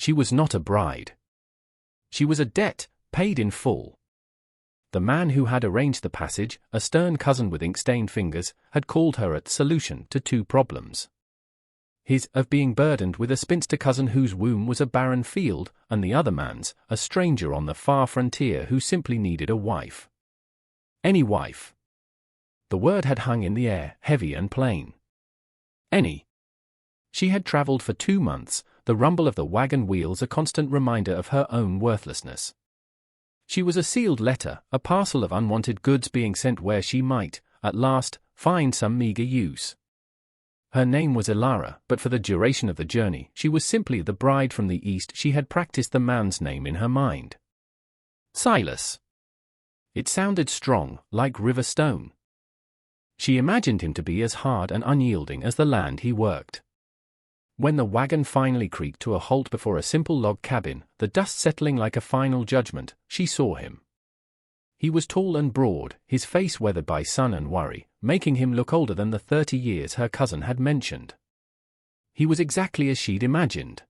She was not a bride. She was a debt, paid in full. The man who had arranged the passage, a stern cousin with ink-stained fingers, had called her a solution to two problems. His of being burdened with a spinster cousin whose womb was a barren field, and the other man's, a stranger on the far frontier who simply needed a wife. Any wife. The word had hung in the air, heavy and plain. Any. She had traveled for 2 months, the rumble of the wagon wheels a constant reminder of her own worthlessness. She was a sealed letter, a parcel of unwanted goods being sent where she might, at last, find some meager use. Her name was Ilara, but for the duration of the journey, she was simply the bride from the East. She had practiced the man's name in her mind. Silas. It sounded strong, like river stone. She imagined him to be as hard and unyielding as the land he worked. When the wagon finally creaked to a halt before a simple log cabin, the dust settling like a final judgment, she saw him. He was tall and broad, his face weathered by sun and worry, making him look older than the 30 years her cousin had mentioned. He was exactly as she'd imagined.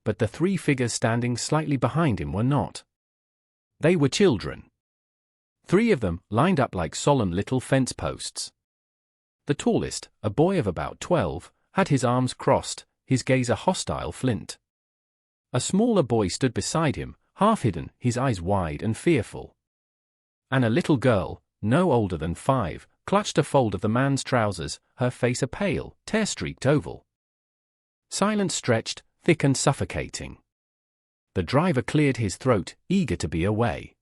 But the 3 figures standing slightly behind him were not. They were children. 3 of them, lined up like solemn little fence posts. The tallest, a boy of about 12, had his arms crossed, his gaze a hostile flint. A smaller boy stood beside him, half hidden, his eyes wide and fearful. And a little girl, no older than 5, clutched a fold of the man's trousers, her face a pale, tear-streaked oval. Silence stretched, thick and suffocating. The driver cleared his throat, eager to be away.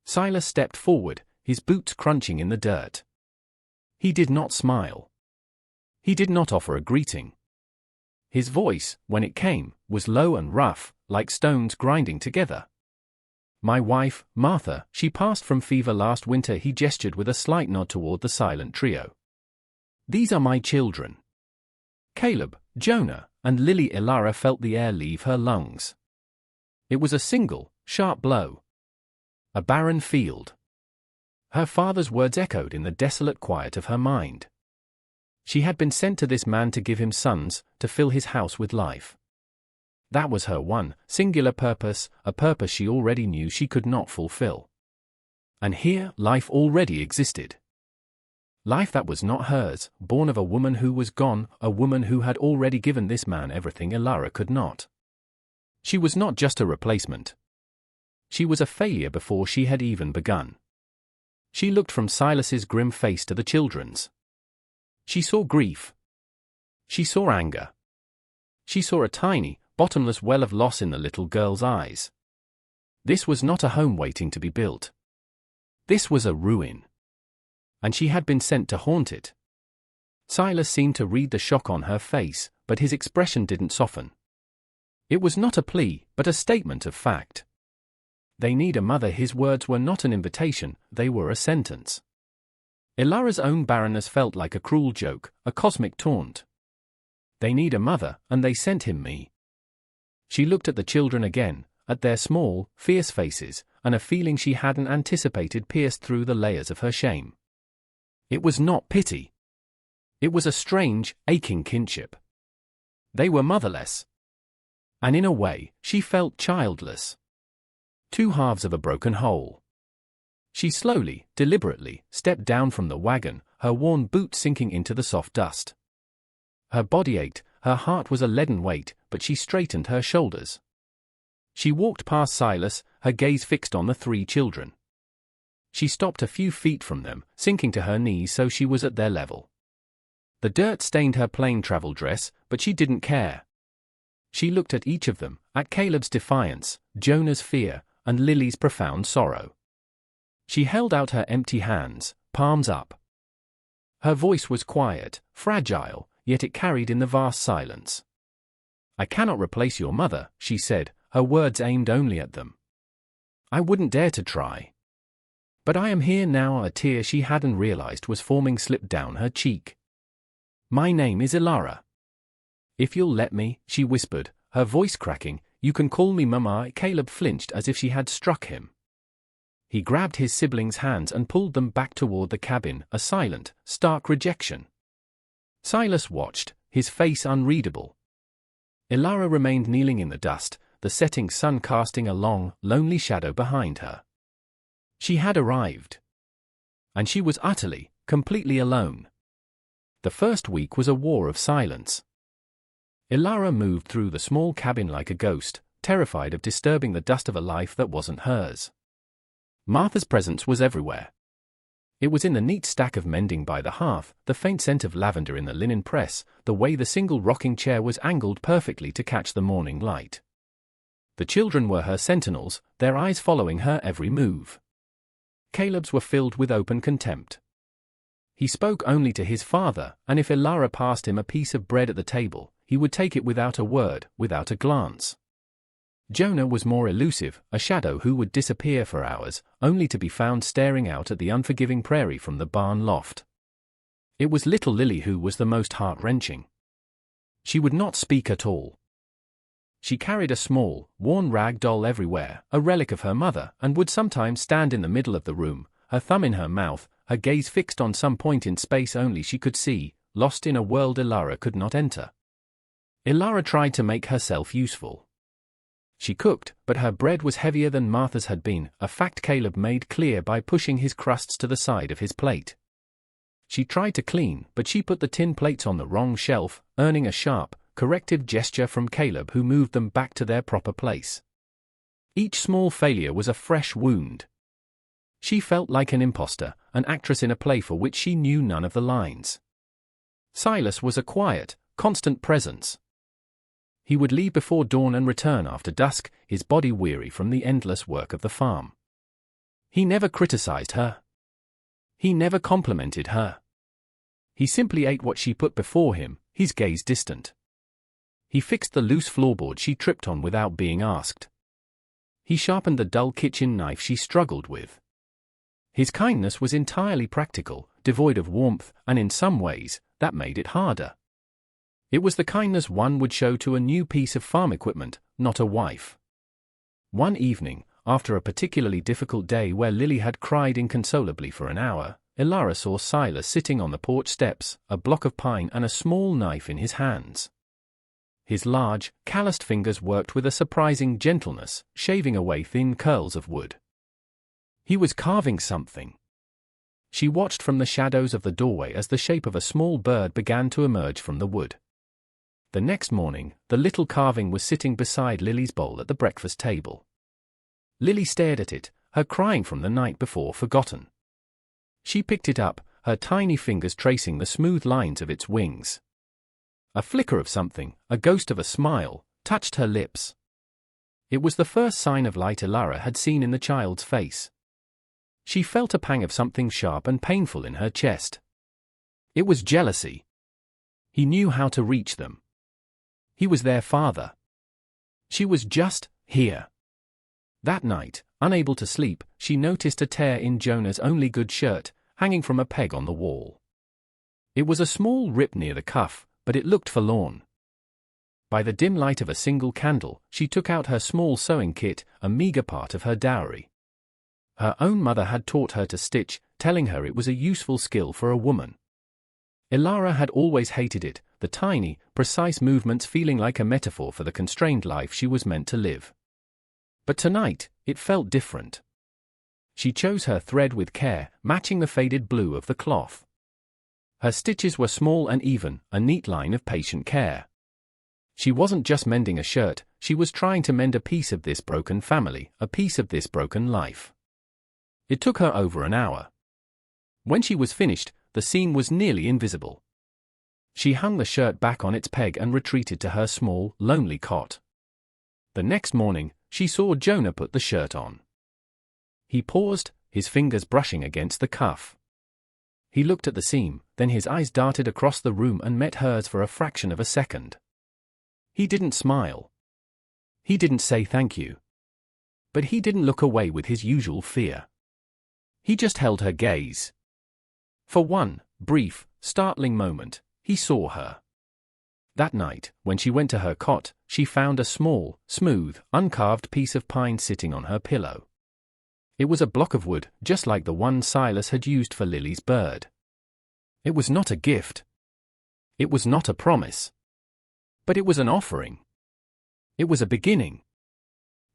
Silas stepped forward, his boots crunching in the dirt. He did not smile. He did not offer a greeting. His voice, when it came, was low and rough, like stones grinding together. My wife, Martha, she passed from fever last winter. He gestured with a slight nod toward the silent trio. These are my children. Caleb, Jonah, and Lily. Ilara felt the air leave her lungs. It was a single, sharp blow. A barren field. Her father's words echoed in the desolate quiet of her mind. She had been sent to this man to give him sons, to fill his house with life. That was her one, singular purpose, a purpose she already knew she could not fulfill. And here, life already existed. Life that was not hers, born of a woman who was gone, a woman who had already given this man everything Ilara could not. She was not just a replacement. She was a failure before she had even begun. She looked from Silas's grim face to the children's. She saw grief. She saw anger. She saw a tiny, bottomless well of loss in the little girl's eyes. This was not a home waiting to be built. This was a ruin. And she had been sent to haunt it. Silas seemed to read the shock on her face, but his expression didn't soften. It was not a plea, but a statement of fact. They need a mother. His words were not an invitation, they were a sentence. Ilara's own barrenness felt like a cruel joke, a cosmic taunt. They need a mother, and they sent him me. She looked at the children again, at their small, fierce faces, and a feeling she hadn't anticipated pierced through the layers of her shame. It was not pity. It was a strange, aching kinship. They were motherless. And in a way, she felt childless. 2 halves of a broken whole. She slowly, deliberately, stepped down from the wagon, her worn boots sinking into the soft dust. Her body ached, her heart was a leaden weight, but she straightened her shoulders. She walked past Silas, her gaze fixed on the 3 children. She stopped a few feet from them, sinking to her knees so she was at their level. The dirt stained her plain travel dress, but she didn't care. She looked at each of them, at Caleb's defiance, Jonah's fear, and Lily's profound sorrow. She held out her empty hands, palms up. Her voice was quiet, fragile, yet it carried in the vast silence. I cannot replace your mother, she said, her words aimed only at them. I wouldn't dare to try. But I am here now. A tear she hadn't realized was forming slipped down her cheek. My name is Ilara. If you'll let me, she whispered, her voice cracking, you can call me Mama. Caleb flinched as if she had struck him. He grabbed his siblings' hands and pulled them back toward the cabin, a silent, stark rejection. Silas watched, his face unreadable. Ilara remained kneeling in the dust, the setting sun casting a long, lonely shadow behind her. She had arrived. And she was utterly, completely alone. The first week was a war of silence. Ilara moved through the small cabin like a ghost, terrified of disturbing the dust of a life that wasn't hers. Martha's presence was everywhere. It was in the neat stack of mending by the hearth, the faint scent of lavender in the linen press, the way the single rocking chair was angled perfectly to catch the morning light. The children were her sentinels, their eyes following her every move. Caleb's were filled with open contempt. He spoke only to his father, and if Ilara passed him a piece of bread at the table, he would take it without a word, without a glance. Jonah was more elusive, a shadow who would disappear for hours, only to be found staring out at the unforgiving prairie from the barn loft. It was little Lily who was the most heart-wrenching. She would not speak at all. She carried a small, worn rag doll everywhere, a relic of her mother, and would sometimes stand in the middle of the room, her thumb in her mouth, her gaze fixed on some point in space only she could see, lost in a world Ilara could not enter. Ilara tried to make herself useful. She cooked, but her bread was heavier than Martha's had been, a fact Caleb made clear by pushing his crusts to the side of his plate. She tried to clean, but she put the tin plates on the wrong shelf, earning a sharp, corrective gesture from Caleb, who moved them back to their proper place. Each small failure was a fresh wound. She felt like an imposter, an actress in a play for which she knew none of the lines. Silas was a quiet, constant presence. He would leave before dawn and return after dusk, his body weary from the endless work of the farm. He never criticized her. He never complimented her. He simply ate what she put before him, his gaze distant. He fixed the loose floorboard she tripped on without being asked. He sharpened the dull kitchen knife she struggled with. His kindness was entirely practical, devoid of warmth, and in some ways, that made it harder. It was the kindness one would show to a new piece of farm equipment, not a wife. One evening, after a particularly difficult day where Lily had cried inconsolably for an hour, Ilara saw Silas sitting on the porch steps, a block of pine and a small knife in his hands. His large, calloused fingers worked with a surprising gentleness, shaving away thin curls of wood. He was carving something. She watched from the shadows of the doorway as the shape of a small bird began to emerge from the wood. The next morning, the little carving was sitting beside Lily's bowl at the breakfast table. Lily stared at it, her crying from the night before forgotten. She picked it up, her tiny fingers tracing the smooth lines of its wings. A flicker of something, a ghost of a smile, touched her lips. It was the first sign of light Ilara had seen in the child's face. She felt a pang of something sharp and painful in her chest. It was jealousy. He knew how to reach them. He was their father. She was just here. That night, unable to sleep, she noticed a tear in Jonah's only good shirt, hanging from a peg on the wall. It was a small rip near the cuff, but it looked forlorn. By the dim light of a single candle, she took out her small sewing kit, a meager part of her dowry. Her own mother had taught her to stitch, telling her it was a useful skill for a woman. Ilara had always hated it, the tiny, precise movements feeling like a metaphor for the constrained life she was meant to live. But tonight, it felt different. She chose her thread with care, matching the faded blue of the cloth. Her stitches were small and even, a neat line of patient care. She wasn't just mending a shirt, she was trying to mend a piece of this broken family, a piece of this broken life. It took her over an hour. When she was finished, the seam was nearly invisible. She hung the shirt back on its peg and retreated to her small, lonely cot. The next morning, she saw Jonah put the shirt on. He paused, his fingers brushing against the cuff. He looked at the seam, then his eyes darted across the room and met hers for a fraction of a second. He didn't smile. He didn't say thank you. But he didn't look away with his usual fear. He just held her gaze. For one brief, startling moment, he saw her. That night, when she went to her cot, she found a small, smooth, uncarved piece of pine sitting on her pillow. It was a block of wood, just like the one Silas had used for Lily's bird. It was not a gift. It was not a promise. But it was an offering. It was a beginning.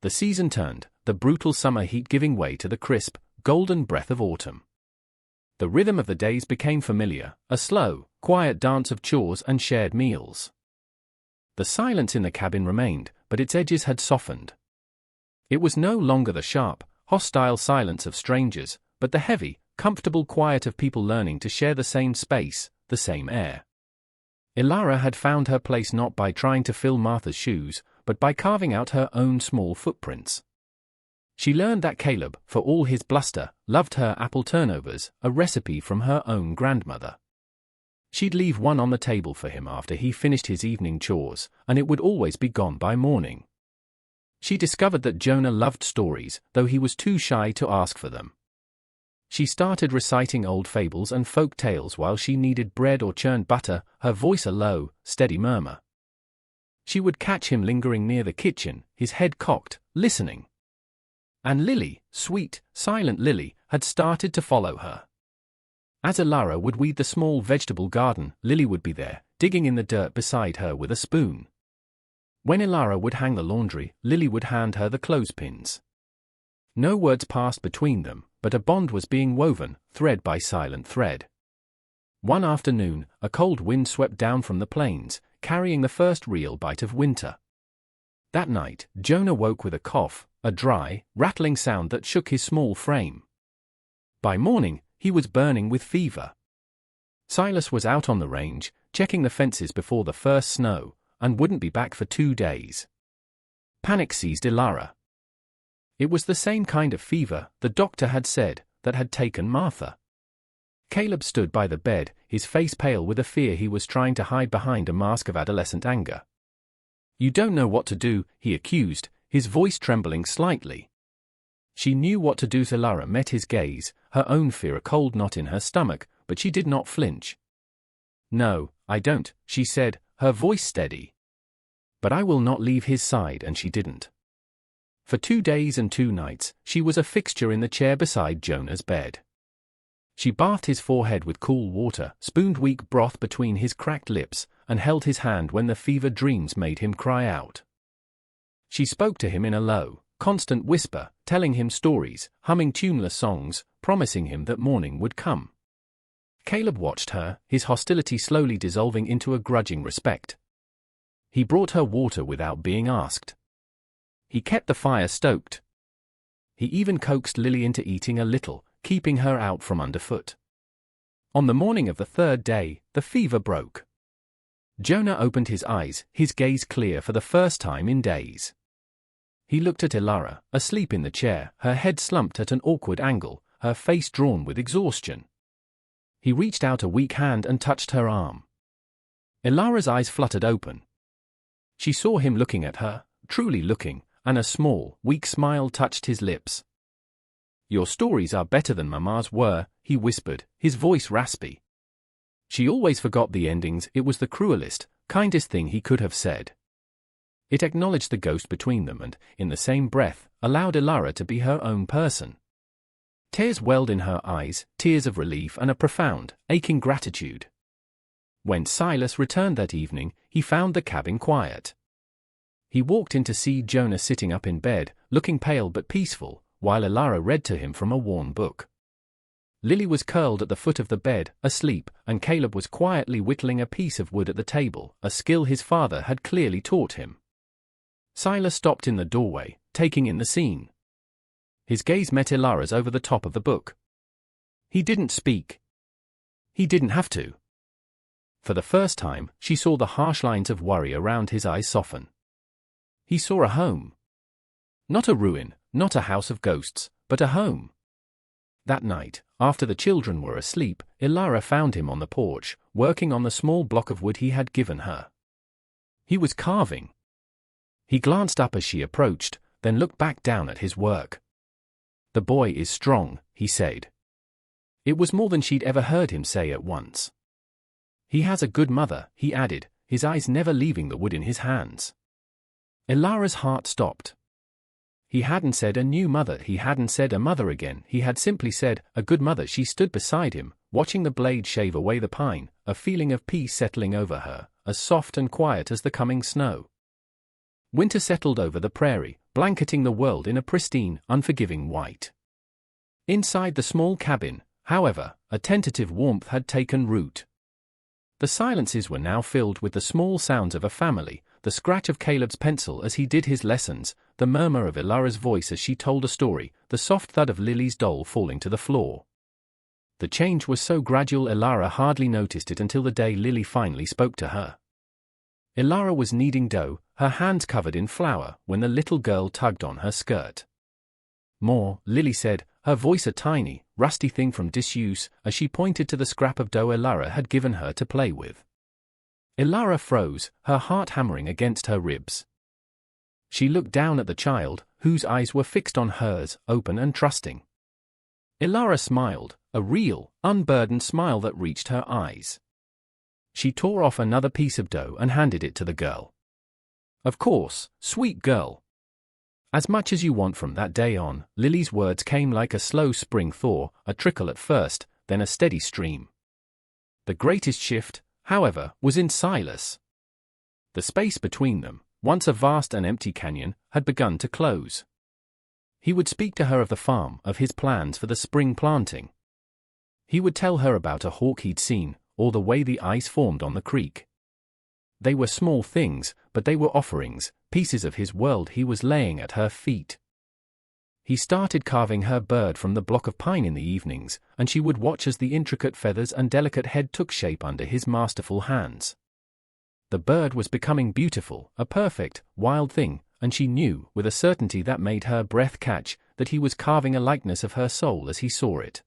The season turned, the brutal summer heat giving way to the crisp, golden breath of autumn. The rhythm of the days became familiar, a slow, quiet dance of chores and shared meals. The silence in the cabin remained, but its edges had softened. It was no longer the sharp, hostile silence of strangers, but the heavy, comfortable quiet of people learning to share the same space, the same air. Ilara had found her place not by trying to fill Martha's shoes, but by carving out her own small footprints. She learned that Caleb, for all his bluster, loved her apple turnovers, a recipe from her own grandmother. She'd leave one on the table for him after he finished his evening chores, and it would always be gone by morning. She discovered that Jonah loved stories, though he was too shy to ask for them. She started reciting old fables and folk tales while she kneaded bread or churned butter, her voice a low, steady murmur. She would catch him lingering near the kitchen, his head cocked, listening. And Lily, sweet, silent Lily, had started to follow her. As Ilara would weed the small vegetable garden, Lily would be there, digging in the dirt beside her with a spoon. When Ilara would hang the laundry, Lily would hand her the clothespins. No words passed between them, but a bond was being woven, thread by silent thread. One afternoon, a cold wind swept down from the plains, carrying the first real bite of winter. That night, Jonah woke with a cough, a dry, rattling sound that shook his small frame. By morning, he was burning with fever. Silas was out on the range, checking the fences before the first snow, and wouldn't be back for 2 days. Panic seized Ilara. It was the same kind of fever, the doctor had said, that had taken Martha. Caleb stood by the bed, his face pale with a fear he was trying to hide behind a mask of adolescent anger. "You don't know what to do," he accused, his voice trembling slightly. She knew what to do. Ilara met his gaze, her own fear a cold knot in her stomach, but she did not flinch. "No, I don't," she said, her voice steady. "But I will not leave his side," and she didn't. For 2 days and 2 nights, she was a fixture in the chair beside Jonah's bed. She bathed his forehead with cool water, spooned weak broth between his cracked lips, and held his hand when the fever dreams made him cry out. She spoke to him in a low, constant whisper, telling him stories, humming tuneless songs, promising him that morning would come. Caleb watched her, his hostility slowly dissolving into a grudging respect. He brought her water without being asked. He kept the fire stoked. He even coaxed Lily into eating a little, keeping her out from underfoot. On the morning of the 3rd day, the fever broke. Jonah opened his eyes, his gaze clear for the first time in days. He looked at Ilara, asleep in the chair, her head slumped at an awkward angle, her face drawn with exhaustion. He reached out a weak hand and touched her arm. Ilara's eyes fluttered open. She saw him looking at her, truly looking, and a small, weak smile touched his lips. "Your stories are better than Mama's were," he whispered, his voice raspy. She always forgot the endings. It was the cruelest, kindest thing he could have said. It acknowledged the ghost between them and, in the same breath, allowed Ilara to be her own person. Tears welled in her eyes, tears of relief and a profound, aching gratitude. When Silas returned that evening, he found the cabin quiet. He walked in to see Jonah sitting up in bed, looking pale but peaceful, while Ilara read to him from a worn book. Lily was curled at the foot of the bed, asleep, and Caleb was quietly whittling a piece of wood at the table, a skill his father had clearly taught him. Silas stopped in the doorway, taking in the scene. His gaze met Ilara's over the top of the book. He didn't speak. He didn't have to. For the first time, she saw the harsh lines of worry around his eyes soften. He saw a home. Not a ruin, not a house of ghosts, but a home. That night, after the children were asleep, Ilara found him on the porch, working on the small block of wood he had given her. He was carving. He glanced up as she approached, then looked back down at his work. "The boy is strong," he said. It was more than she'd ever heard him say at once. "He has a good mother," he added, his eyes never leaving the wood in his hands. Ilara's heart stopped. He hadn't said a new mother, he hadn't said a mother again, he had simply said, a good mother. She stood beside him, watching the blade shave away the pine, a feeling of peace settling over her, as soft and quiet as the coming snow. Winter settled over the prairie, blanketing the world in a pristine, unforgiving white. Inside the small cabin, however, a tentative warmth had taken root. The silences were now filled with the small sounds of a family, the scratch of Caleb's pencil as he did his lessons, the murmur of Ilara's voice as she told a story, the soft thud of Lily's doll falling to the floor. The change was so gradual Ilara hardly noticed it until the day Lily finally spoke to her. Ilara was kneading dough, her hands covered in flour, when the little girl tugged on her skirt. "More," Lily said, her voice a tiny, rusty thing from disuse, as she pointed to the scrap of dough Ilara had given her to play with. Ilara froze, her heart hammering against her ribs. She looked down at the child, whose eyes were fixed on hers, open and trusting. Ilara smiled, a real, unburdened smile that reached her eyes. She tore off another piece of dough and handed it to the girl. "Of course, sweet girl. As much as you want." From that day on, Lily's words came like a slow spring thaw, a trickle at first, then a steady stream. The greatest shift, however, was in Silas. The space between them, once a vast and empty canyon, had begun to close. He would speak to her of the farm, of his plans for the spring planting. He would tell her about a hawk he'd seen, or the way the ice formed on the creek. They were small things, but they were offerings, pieces of his world he was laying at her feet. He started carving her bird from the block of pine in the evenings, and she would watch as the intricate feathers and delicate head took shape under his masterful hands. The bird was becoming beautiful, a perfect, wild thing, and she knew, with a certainty that made her breath catch, that he was carving a likeness of her soul as he saw it.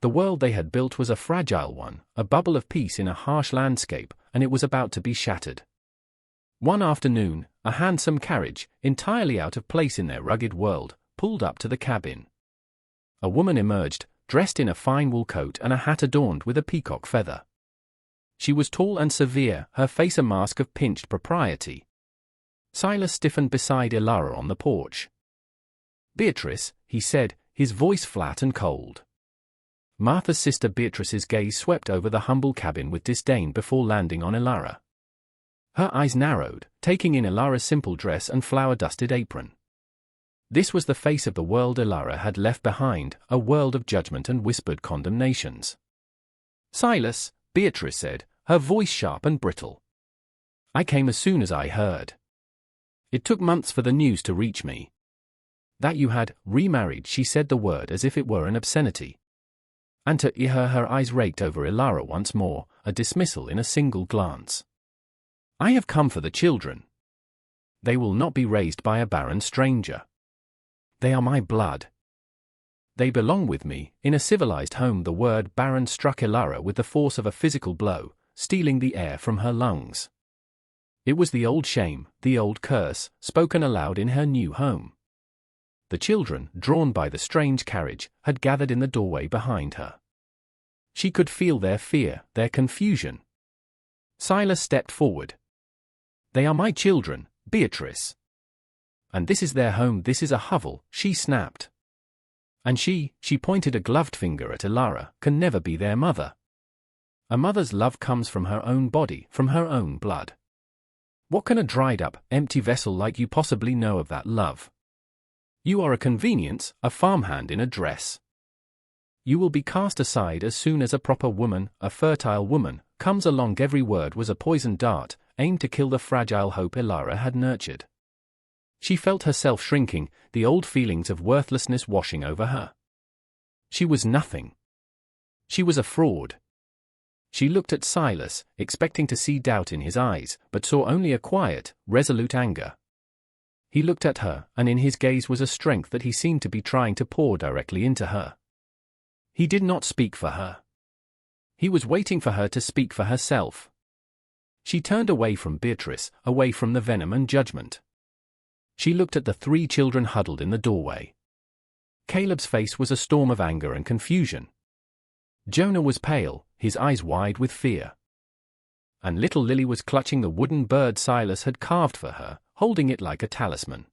The world they had built was a fragile one, a bubble of peace in a harsh landscape, and it was about to be shattered. One afternoon, a handsome carriage, entirely out of place in their rugged world, pulled up to the cabin. A woman emerged, dressed in a fine wool coat and a hat adorned with a peacock feather. She was tall and severe, her face a mask of pinched propriety. Silas stiffened beside Ilara on the porch. "Beatrice," he said, his voice flat and cold. Martha's sister Beatrice's gaze swept over the humble cabin with disdain before landing on Ilara. Her eyes narrowed, taking in Ilara's simple dress and flour-dusted apron. This was the face of the world Ilara had left behind, a world of judgment and whispered condemnations. "Silas," Beatrice said, her voice sharp and brittle. "I came as soon as I heard. It took months for the news to reach me. That you had remarried." She said the word as if it were an obscenity. And to her eyes raked over Ilara once more, a dismissal in a single glance. "I have come for the children. They will not be raised by a barren stranger. They are my blood. They belong with me, in a civilized home." The word barren struck Ilara with the force of a physical blow, stealing the air from her lungs. It was the old shame, the old curse, spoken aloud in her new home. The children, drawn by the strange carriage, had gathered in the doorway behind her. She could feel their fear, their confusion. Silas stepped forward. "They are my children, Beatrice. And this is their home, this is a hovel," she snapped. "And she pointed a gloved finger at Ilara, "can never be their mother. A mother's love comes from her own body, from her own blood. What can a dried-up, empty vessel like you possibly know of that love? You are a convenience, a farmhand in a dress. You will be cast aside as soon as a proper woman, a fertile woman, comes along." Every word was a poisoned dart, aimed to kill the fragile hope Ilara had nurtured. She felt herself shrinking, the old feelings of worthlessness washing over her. She was nothing. She was a fraud. She looked at Silas, expecting to see doubt in his eyes, but saw only a quiet, resolute anger. He looked at her, and in his gaze was a strength that he seemed to be trying to pour directly into her. He did not speak for her. He was waiting for her to speak for herself. She turned away from Beatrice, away from the venom and judgment. She looked at the 3 children huddled in the doorway. Caleb's face was a storm of anger and confusion. Jonah was pale, his eyes wide with fear. And little Lily was clutching the wooden bird Silas had carved for her, holding it like a talisman.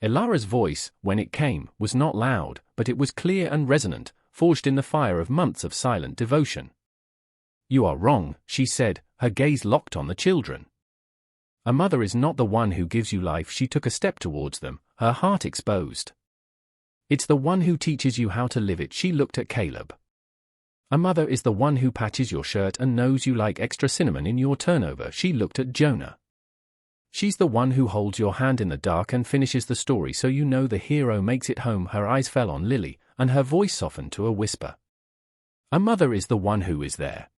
Ilara's voice, when it came, was not loud, but it was clear and resonant, forged in the fire of months of silent devotion. "You are wrong," she said, her gaze locked on the children. A mother is not the one who gives you life. She took a step towards them, her heart exposed. It's the one who teaches you how to live it. She looked at Caleb. A mother is the one who patches your shirt and knows you like extra cinnamon in your turnover. She looked at Jonah. She's the one who holds your hand in the dark and finishes the story so you know the hero makes it home. Her eyes fell on Lily, and her voice softened to a whisper. A mother is the one who is there.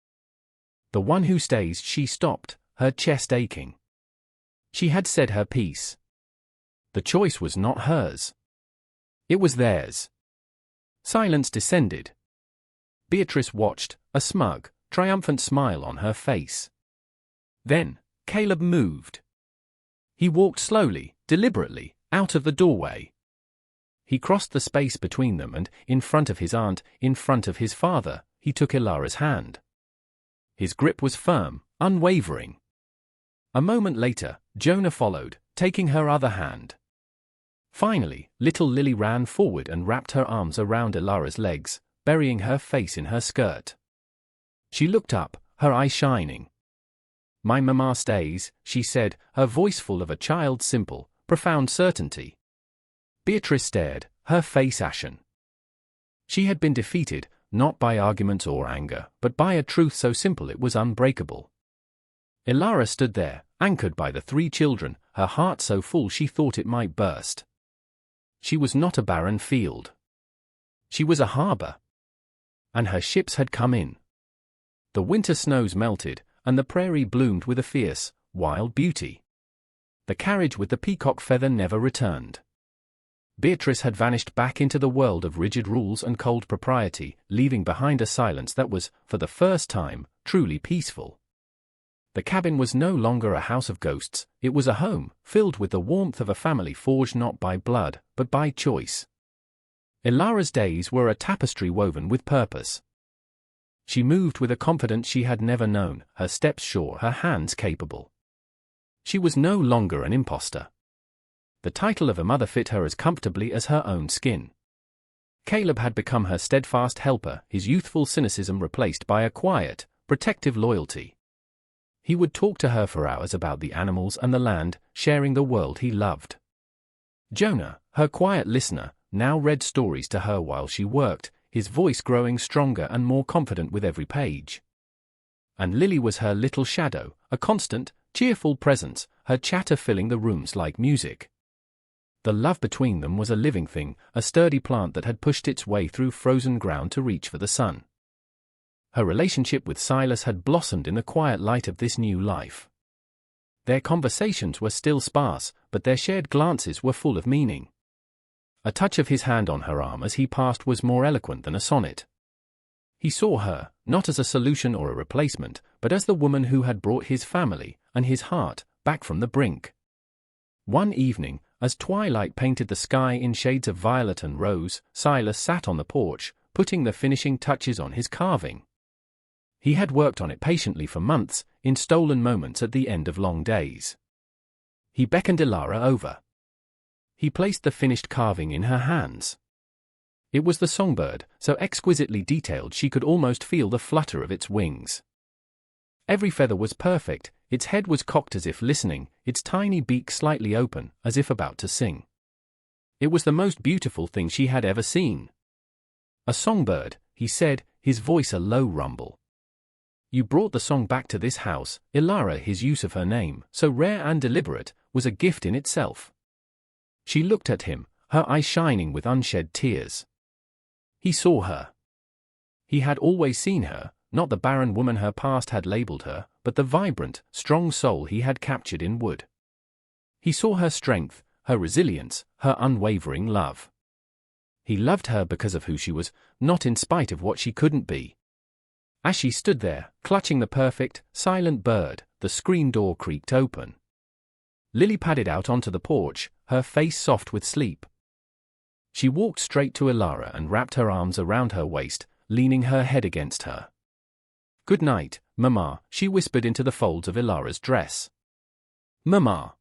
The one who stays. She stopped, her chest aching. She had said her piece. The choice was not hers. It was theirs. Silence descended. Beatrice watched, a smug, triumphant smile on her face. Then, Caleb moved. He walked slowly, deliberately, out of the doorway. He crossed the space between them and, in front of his aunt, in front of his father, he took Ilara's hand. His grip was firm, unwavering. A moment later, Jonah followed, taking her other hand. Finally, little Lily ran forward and wrapped her arms around Ilara's legs, burying her face in her skirt. She looked up, her eyes shining. "My mama stays," she said, her voice full of a child's simple, profound certainty. Beatrice stared, her face ashen. She had been defeated, not by arguments or anger, but by a truth so simple it was unbreakable. Ilara stood there, anchored by the 3 children, her heart so full she thought it might burst. She was not a barren field. She was a harbor. And her ships had come in. The winter snows melted, and the prairie bloomed with a fierce, wild beauty. The carriage with the peacock feather never returned. Beatrice had vanished back into the world of rigid rules and cold propriety, leaving behind a silence that was, for the first time, truly peaceful. The cabin was no longer a house of ghosts, it was a home, filled with the warmth of a family forged not by blood, but by choice. Ilara's days were a tapestry woven with purpose. She moved with a confidence she had never known, her steps sure, her hands capable. She was no longer an imposter. The title of a mother fit her as comfortably as her own skin. Caleb had become her steadfast helper, his youthful cynicism replaced by a quiet, protective loyalty. He would talk to her for hours about the animals and the land, sharing the world he loved. Jonah, her quiet listener, now read stories to her while she worked, his voice growing stronger and more confident with every page. And Lily was her little shadow, a constant, cheerful presence, her chatter filling the rooms like music. The love between them was a living thing, a sturdy plant that had pushed its way through frozen ground to reach for the sun. Her relationship with Silas had blossomed in the quiet light of this new life. Their conversations were still sparse, but their shared glances were full of meaning. A touch of his hand on her arm as he passed was more eloquent than a sonnet. He saw her, not as a solution or a replacement, but as the woman who had brought his family, and his heart, back from the brink. One evening, as twilight painted the sky in shades of violet and rose, Silas sat on the porch, putting the finishing touches on his carving. He had worked on it patiently for months, in stolen moments at the end of long days. He beckoned Ilara over. He placed the finished carving in her hands. It was the songbird, so exquisitely detailed she could almost feel the flutter of its wings. Every feather was perfect, its head was cocked as if listening, its tiny beak slightly open, as if about to sing. It was the most beautiful thing she had ever seen. "A songbird," he said, his voice a low rumble. "You brought the song back to this house." Ilara, his use of her name, so rare and deliberate, was a gift in itself. She looked at him, her eyes shining with unshed tears. He saw her. He had always seen her, not the barren woman her past had labeled her, but the vibrant, strong soul he had captured in wood. He saw her strength, her resilience, her unwavering love. He loved her because of who she was, not in spite of what she couldn't be. As she stood there, clutching the perfect, silent bird, the screen door creaked open. Lily padded out onto the porch, her face soft with sleep. She walked straight to Ilara and wrapped her arms around her waist, leaning her head against her. "Good night, Mama," she whispered into the folds of Ilara's dress. "Mama."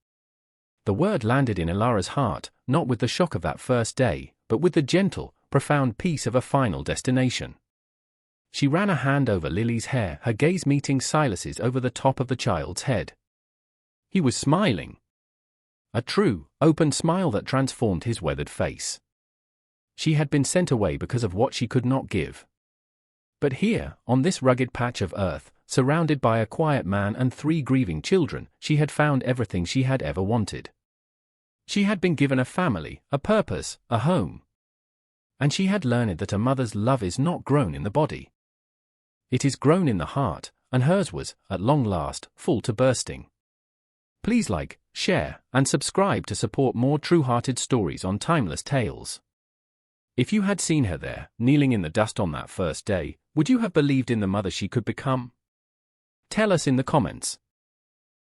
The word landed in Ilara's heart, not with the shock of that first day, but with the gentle, profound peace of a final destination. She ran a hand over Lily's hair, her gaze meeting Silas's over the top of the child's head. He was smiling. A true, open smile that transformed his weathered face. She had been sent away because of what she could not give. But here, on this rugged patch of earth, surrounded by a quiet man and 3 grieving children, she had found everything she had ever wanted. She had been given a family, a purpose, a home. And she had learned that a mother's love is not grown in the body. It is grown in the heart, and hers was, at long last, full to bursting. Please like, share, and subscribe to support more true-hearted stories on Timeless Tales. If you had seen her there, kneeling in the dust on that first day, would you have believed in the mother she could become? Tell us in the comments.